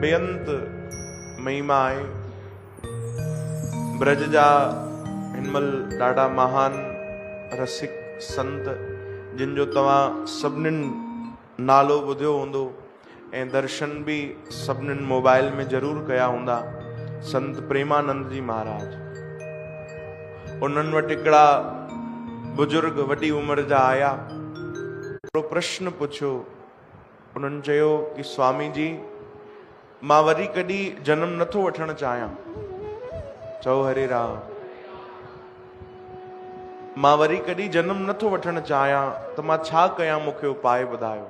बेअंत महिमा आहे। ब्रज जा हिनमल ॾाढा महान रसिक संत जिन जो तव्हां सभिनीनि नालो ॿुधियो हूंदो ऐं दर्शन भी सभिनीनि मोबाइल में ज़रूर कया हूंदा। संत प्रेमानंद जी महाराज, उन्हनि वटि हिकिड़ा बुजुर्ग वॾी उमिरि जा आया। हिकिड़ो प्रश्न पुछियो। उन्हनि चयो कि स्वामी जी, मां वरी कॾहिं जन्म नथो वठणु चाहियां। चओ हरे राम। मां वरी कॾहिं जन्म नथो वठणु चाहियां त मां छा कयां, मूंखे उपाय ॿुधायो।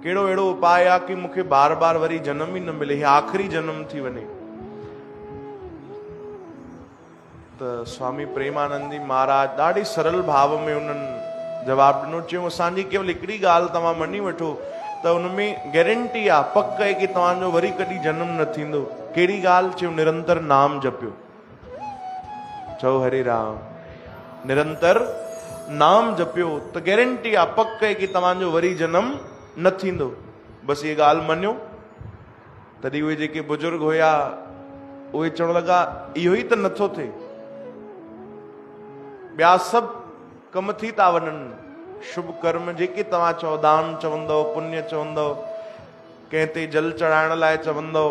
कहिड़ो अहिड़ो उपाय आहे कि मूंखे बार बार वरी जन्म ही न मिले, हे आख़िरी जन्म थी वञे। त स्वामी प्रेमानंद जी महाराज ॾाढी सरल भाव में उन्हनि जवाब ॾिनो। चयो असांजी केवल हिकिड़ी ॻाल्हि तव्हां मञी वठो त उनमें गारंटी आहे, पक आहे कि तव्हांजो वरी कॾहिं जन्म न थींदो। कहिड़ी ॻाल्हि? चयो निरंतर नाम जपियो। चओ हरे राम। निरंतर नाम जपियो त गारंटी आहे, पक आहे कि तव्हांजो वरी जन्म न थींदो। बसि ये ॻाल्हि मञियो। तॾहिं उहे जेके बुजुर्ग हुया उहे चवण लॻा इहो ई त नथो थिए, ॿिया सभु कम थी था वञनि। शुभ कर्म जेके तव्हां चओ, दान चवंदव, पुण्य चवंदव, कंहिं ते जल चढ़ाइण लाइ चवंदव,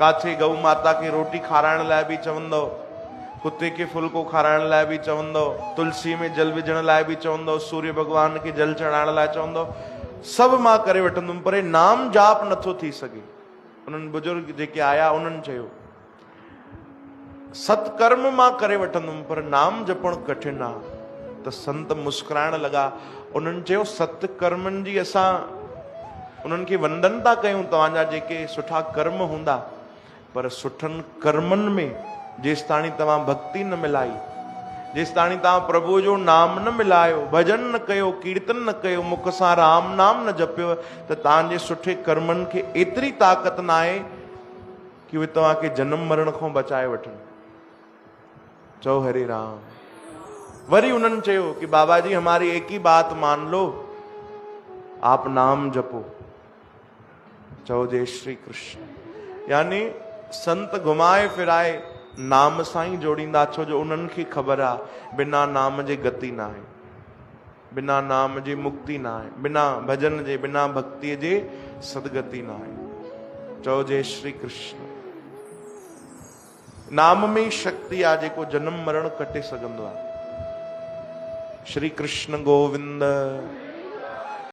काथे गऊ माता खे रोटी खाराइण लाइ बि चवंदव, कुत्ते खे फुल्को खाराइण लाइ बि चवंदव, तुलसी में जल विझण लाइ बि चवंदव, सूर्य भगवान खे जल चढ़ाइण लाइ चवंदव, सभु मां करे वठंदुमि, पर नाम जाप नथो थी सघे। उन्हनि बुजुर्ग जेके आया उन्हनि चयो सत्कर्म मां करे वठंदुमि, पर नाम जपण कठिन आहे। त संत मुस्कुराइण लॻा। उन्हनि चयो सत्कर्मनि जी असां उन्हनि खे वंदन था कयूं, तव्हांजा जेके सुठा कर्म हूंदा, पर सुठनि कर्मनि में जेसि ताणी तव्हां भक्ति न मिलाई, जेसि ताणी तव्हां प्रभु जो नाम न मिलायो, भजन न कयो, कीर्तन न कयो, मुख सां राम नाम न जपियो, त तव्हांजे सुठे कर्मनि खे एतिरी ताक़त न आहे कि उहे तव्हांखे जनम मरण खां बचाए वठनि। चओ हरे राम। वरी उन्हनि चयो कि बाबा जी हमारी एक ही बात मान लो, आप नाम जपो। चओ जय श्री कृष्ण। यानी संत घुमाए फिराए नाम सां ही जोड़ींदा, छो जो उन्हनि खे ख़बर आहे बिना नाम जे गति न आहे, बिना नाम जे मुक्ति न आहे, बिना भजन जे, बिना भक्तिअ जे सदगति न आहे। चओ जय श्री कृष्ण। नाम में शक्ति आहे जेको जन्म मरण कटे सघंदो आहे। श्री कृष्ण गोविंद।